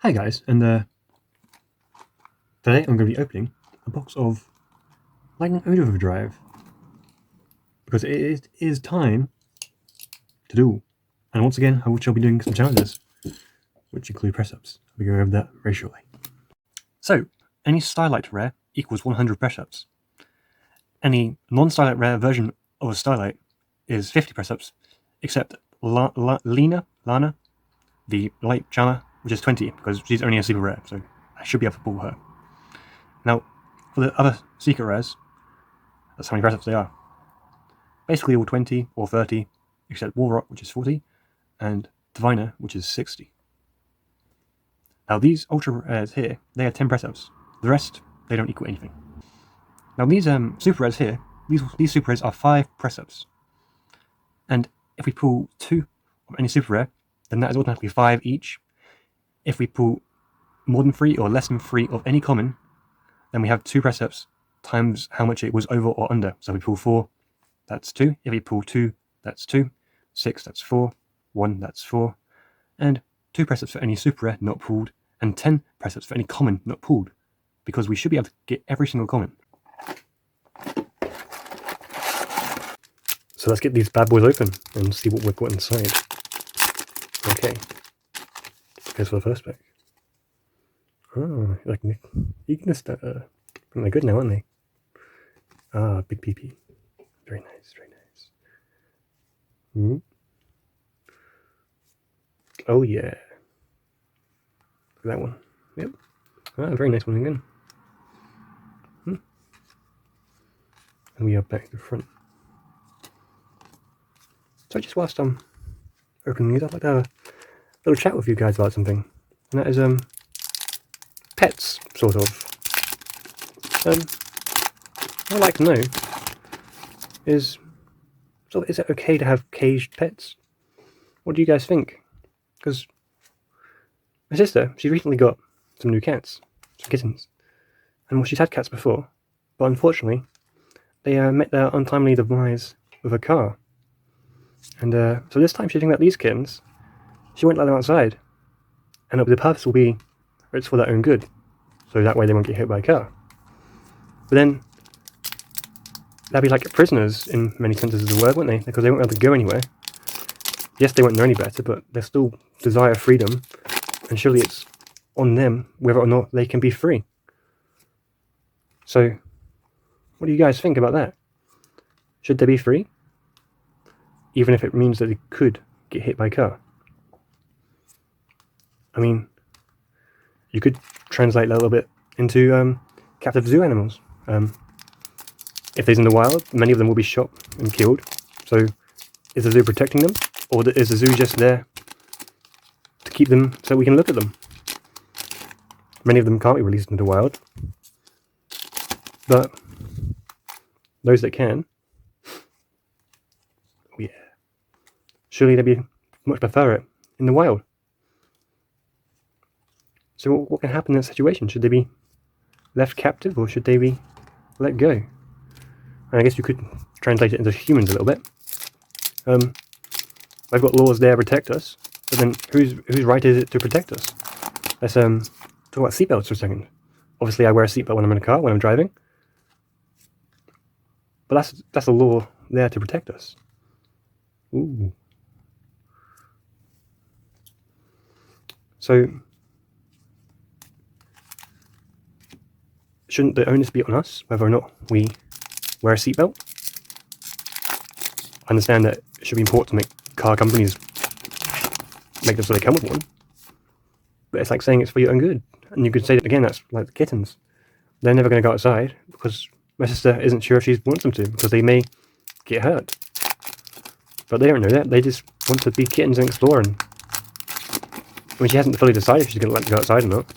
Hi guys, and today I'm going to be opening a box of Lightning Overdrive because it is time to duel. And once again, I shall be doing some challenges, which include press-ups. We'll go over that very shortly. So, any Starlight rare equals 100 press-ups. Any non-Starlight rare version of a Starlight is 50 press-ups, except Lana, the light charmer, which is 20, because she's only a super rare, so I should be able to pull her. Now, for the other secret rares, that's how many press-ups they are. Basically all 20 or 30, except Warrock, which is 40, and Diviner, which is 60. Now these ultra rares here, they are 10 press-ups. The rest, they don't equal anything. Now these super rares here, these super rares are 5 press-ups. And if we pull 2 of any super rare, then that is automatically 5 each. If we pull more than 3 or less than 3 of any common, then we have 2 press-ups times how much it was over or under. So if we pull 4, that's 2. If we pull 2, that's 2. 6, that's 4. 1, that's 4. And 2 press-ups for any super rare not pulled, and 10 press-ups for any common not pulled, because we should be able to get every single common. So let's get these bad boys open and see what we've got inside. Okay. Here's for the first pack. Oh, like Ignis starter. They're good now, aren't they? Ah, big PP. Very nice, very nice. Oh yeah. Look at that one. Yep. Ah, very nice one again. And we are back to the front. So just whilst I'm opening these, I'd like to have a little chat with you guys about something. And that is pets, sort of. What I'd like to know is is it okay to have caged pets? What do you guys think? Because my sister, she recently got some new cats, some kittens. And well, she's had cats before, but unfortunately, they met their untimely demise with a car. And so this time she's thinking about these kittens, she won't let them outside. And the purpose will be, it's for their own good. So that way they won't get hit by a car. But then, they'll be like prisoners in many senses of the word, won't they? Because they won't be able to go anywhere. Yes, they won't know any better, but they still desire freedom. And surely it's on them whether or not they can be free. So, what do you guys think about that? Should they be free? Even if it means that they could get hit by a car. I mean, you could translate that a little bit into captive zoo animals. If they're in the wild, many of them will be shot and killed. So, is the zoo protecting them? Or is the zoo just there to keep them so we can look at them? Many of them can't be released into the wild. But those that can, oh yeah, surely they'd be much prefer it in the wild. So what can happen in that situation? Should they be left captive or should they be let go? And I guess you could translate it into humans a little bit. They've got laws there to protect us, but then whose right is it to protect us? Let's talk about seatbelts for a second. Obviously I wear a seatbelt when I'm in a car, when I'm driving. But that's a law there to protect us. Ooh. So shouldn't the onus be on us whether or not we wear a seatbelt? I understand that it should be important to make car companies make them so they come with one. But it's like saying it's for your own good. And you could say it again, that's like the kittens. They're never going to go outside because my sister isn't sure if she wants them to, because they may get hurt. But they don't know that. They just want to be kittens and explore. And I mean, she hasn't fully decided if she's going to let them go outside or not.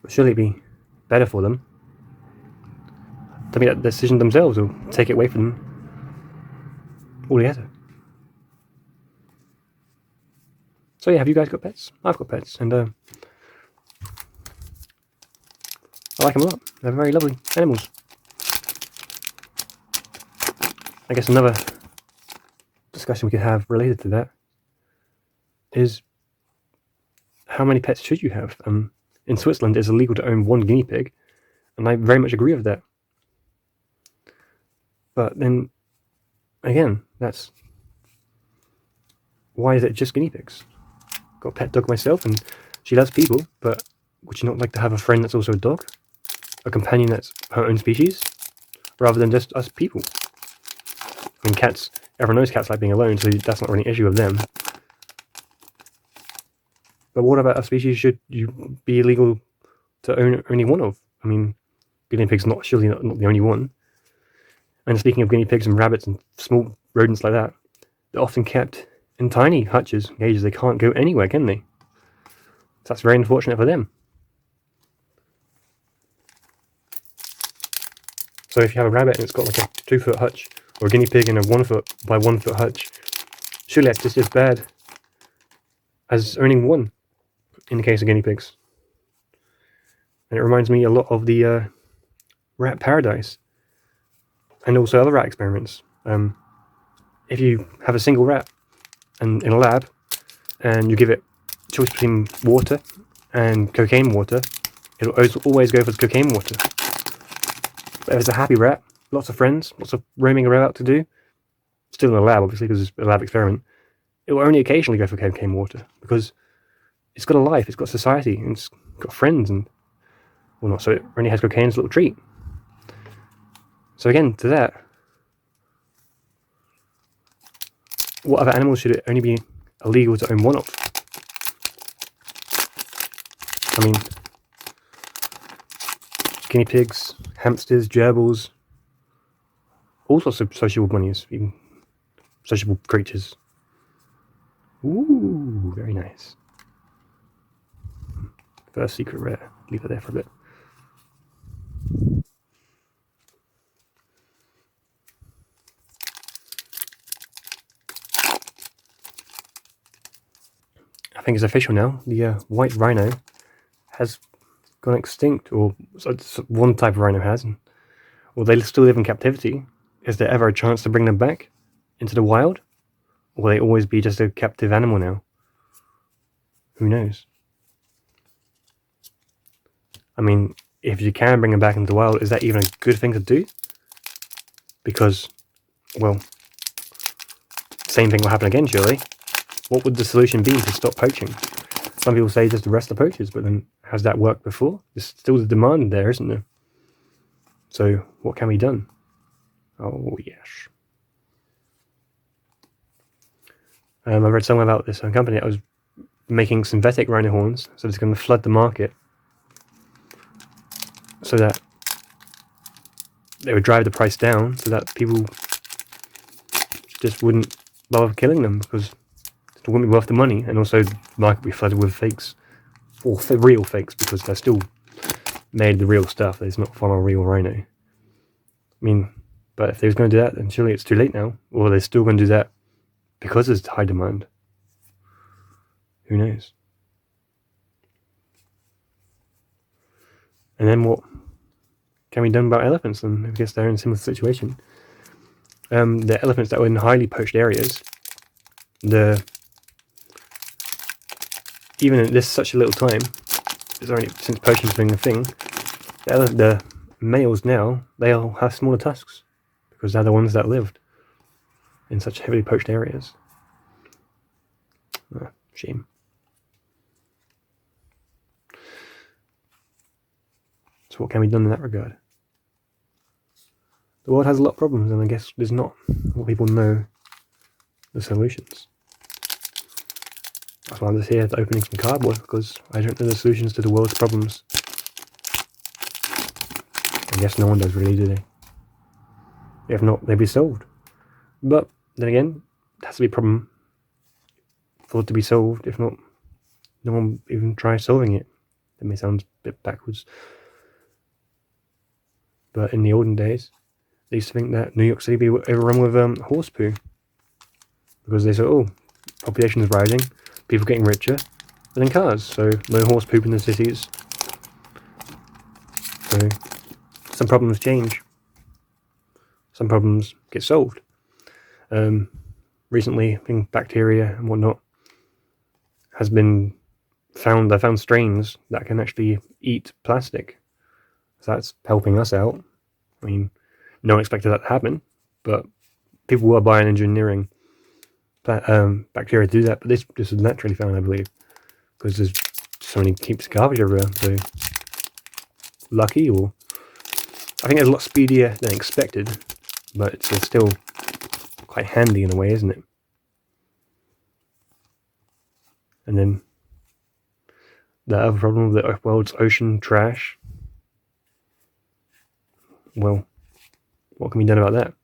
But surely it'd be better for them to make that decision themselves or take it away from them altogether. So yeah, have you guys got pets? I've got pets, and I like them a lot. They're very lovely animals. I guess another discussion we could have related to that is how many pets should you have? In Switzerland, it's illegal to own 1 guinea pig, and I very much agree with that. But then, again, why is it just guinea pigs? Got a pet dog myself, and she loves people, but would you not like to have a friend that's also a dog? A companion that's her own species? Rather than just us people. I mean, cats, everyone knows cats like being alone, so that's not really an issue with them. But what about a species should you be illegal to own only one of? I mean, guinea pigs surely not the only one. And speaking of guinea pigs and rabbits and small rodents like that, they're often kept in tiny hutches, cages. They can't go anywhere, can they? So that's very unfortunate for them. So if you have a rabbit and it's got like a 2-foot hutch, or a guinea pig in a 1-foot by 1-foot hutch, surely that's just as bad as owning one in the case of guinea pigs. And it reminds me a lot of the rat paradise and also other rat experiments. If you have a single rat in a lab and you give it choice between water and cocaine water, it'll always go for the cocaine water. But if it's a happy rat, lots of friends, lots of roaming around to do, still in a lab obviously because it's a lab experiment, it will only occasionally go for cocaine water because it's got a life, it's got society, and it's got friends, and well, not so it only has cocaine as a little treat. So again, to that, what other animals should it only be illegal to own one of? I mean, guinea pigs, hamsters, gerbils, all sorts of sociable bunnies, even sociable creatures. Ooh, very nice. First secret rare. Leave it there for a bit. I think it's official now. The white rhino has gone extinct, or one type of rhino has. Well, they still live in captivity. Is there ever a chance to bring them back into the wild? Or will they always be just a captive animal now? Who knows? I mean, if you can bring them back into the wild, is that even a good thing to do? Because, well, same thing will happen again, surely. What would the solution be to stop poaching? Some people say just arrest the poachers, but then has that worked before? There's still the demand there, isn't there? So what can be done? Oh, yes. I read somewhere about this company that was making synthetic rhino horns, so it's going to flood the market so that they would drive the price down so that people just wouldn't bother killing them because it wouldn't be worth the money, and also the market would be flooded with fakes, or real fakes, because they're still made the real stuff. It's not from a real rhino. I mean, but if they was going to do that, then surely it's too late now. Or they're still going to do that because there's high demand. Who knows? And then what can be done about elephants? And I guess they're in a similar situation. The elephants that were in highly poached areas, even in this such a little time, it's only since poaching's been a thing, the males now, they all have smaller tusks because they're the ones that lived in such heavily poached areas. Shame. So what can be done in that regard? The world has a lot of problems, and I guess there's not a lot of people know the solutions. That's why I'm just here opening some cardboard, because I don't know the solutions to the world's problems. I guess no one does really, do they? If not, they'd be solved. But then again, it has to be a problem for it to be solved. If not, no one even tries solving it. That may sound a bit backwards. But in the olden days, they used to think that New York City would be overrun with horse poo. Because they said, oh, population is rising, people getting richer, and then cars, so no horse poop in the cities. So some problems change. Some problems get solved. Recently, I think bacteria and whatnot has been I found strains that can actually eat plastic. So that's helping us out. I mean, no one expected that to happen, but people were bioengineering bacteria to do that. But this was naturally found, I believe, because there's so many keeps garbage everywhere. So lucky, or I think it's a lot speedier than expected, but it's still quite handy in a way, isn't it? And then the other problem with the world's ocean trash. Well, what can be done about that?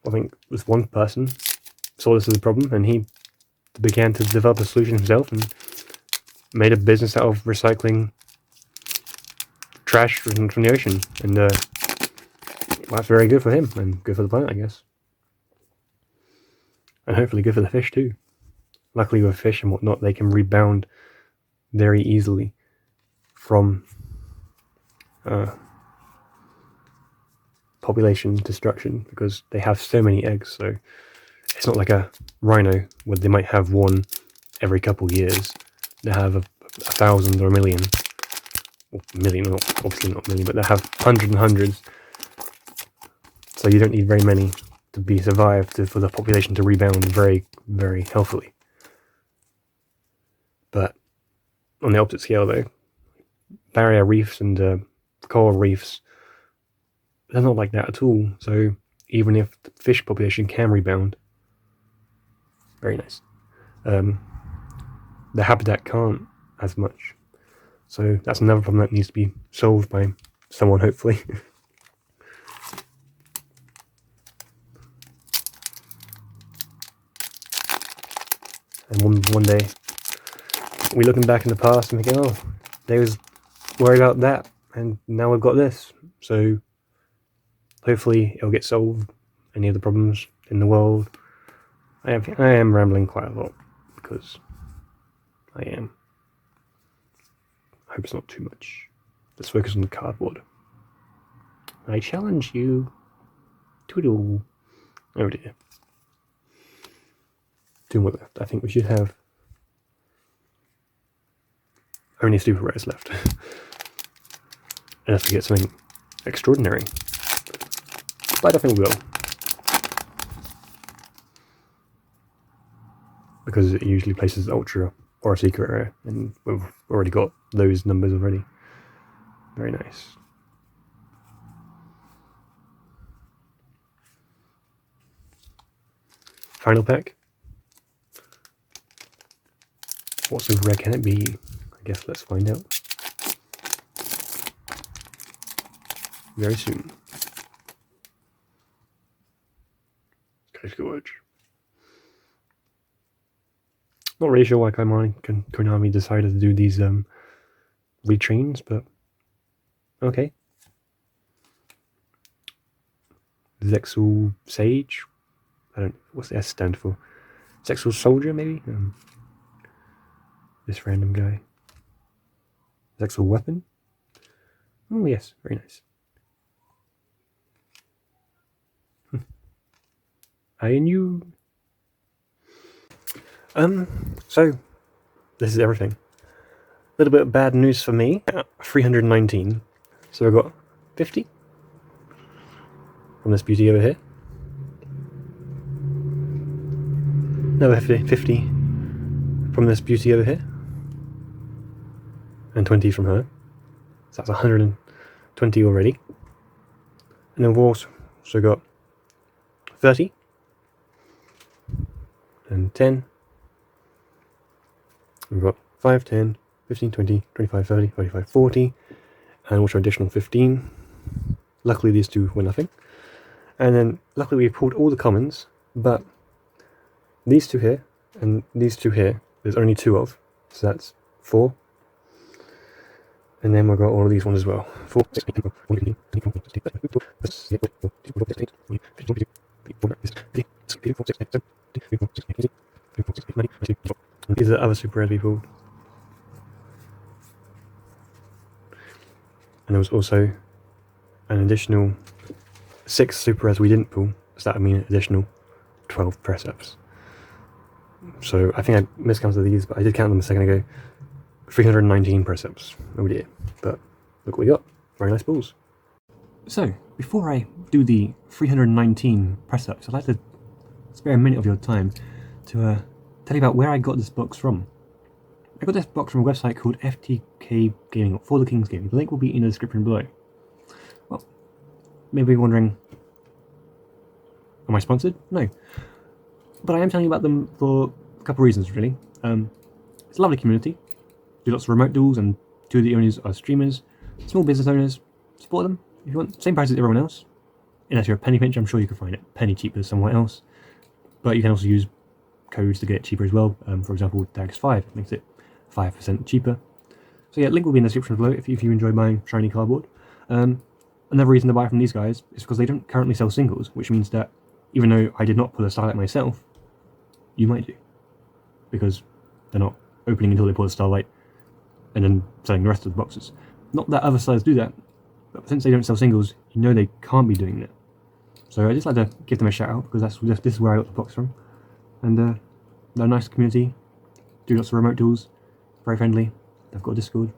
I think this one person saw this as a problem, and he began to develop a solution himself and made a business out of recycling trash from the ocean. And well, that's very good for him and good for the planet, I guess. And hopefully good for the fish too. Luckily with fish and whatnot, they can rebound very easily from population destruction because they have so many eggs. So it's not like a rhino where they might have one every couple of years. They have a 1,000 or a million. Or million, obviously not million, but they have hundreds and hundreds. So you don't need very many to be survived for the population to rebound very, very healthily. But on the opposite scale though, barrier reefs and coral reefs, they're not like that at all. So even if the fish population can rebound, very nice, the habitat can't as much. So that's another problem that needs to be solved by someone, hopefully. And one day, we're looking back in the past and thinking, oh, they was worried about that, and now we've got this. So hopefully it'll get solved, any of the problems in the world. I am rambling quite a lot, because I am. I hope it's not too much. Let's focus on the cardboard. I challenge you to do... Oh dear. 2 more left. I think we should have only super rares left. Unless we get something extraordinary. But I think we will. Because it usually places ultra or a secret rare, and we've already got those numbers already. Very nice. Final pack. What super rare can it be? I guess let's find out very soon. Case Gorge. Not really sure why Konami decided to do these retrains, but okay. Zexal Sage. I don't. What's the S stand for? Zexal Soldier, maybe. This random guy. Zexal Weapon. Oh yes, very nice. I knew. So this is everything. A little bit of bad news for me. 319. So I've got 50 from this beauty over here. Another 50 from this beauty over here. And 20 from her. So that's 120 already. And then we've also got 30. And 10. We've got 5, 10, 15, 20, 25, 30, 35, 40, and also additional 15. Luckily these two were nothing. And then luckily we pulled all the commons, but these two here and these two here, there's only 2 of, so that's 4. And then we've got all of these ones as well. 4, 6, 8, 9, 10, these are the other super rares we pulled. And there was also an additional 6 super rares we didn't pull, so that would mean an additional 12 press ups. So I think I miscounted these, but I did count them a second ago. 319 press-ups. Oh dear. But look what we got. Very nice balls. So, before I do the 319 press-ups, I'd like to spare a minute of your time to tell you about where I got this box from. I got this box from a website called FTK Gaming, or For the Kings Gaming. The link will be in the description below. Well, maybe you're wondering, am I sponsored? No. But I am telling you about them for a couple of reasons, really. It's a lovely community. Do lots of remote duels, and two of the owners are streamers. Small business owners, support them if you want. Same price as everyone else. Unless you're a penny pincher, I'm sure you can find it penny cheaper somewhere else. But you can also use codes to get it cheaper as well. For example, DAGS5 makes it 5% cheaper. So yeah, link will be in the description below if you enjoy buying shiny cardboard. Another reason to buy from these guys is because they don't currently sell singles, which means that even though I did not pull a Starlight myself, you might do. Because they're not opening until they pull a Starlight and then selling the rest of the boxes. Not that other sellers do that, but since they don't sell singles, you know they can't be doing that. So I just like to give them a shout out, because this is where I got the box from. And they're a nice community, do lots of remote duels, very friendly. They've got a Discord,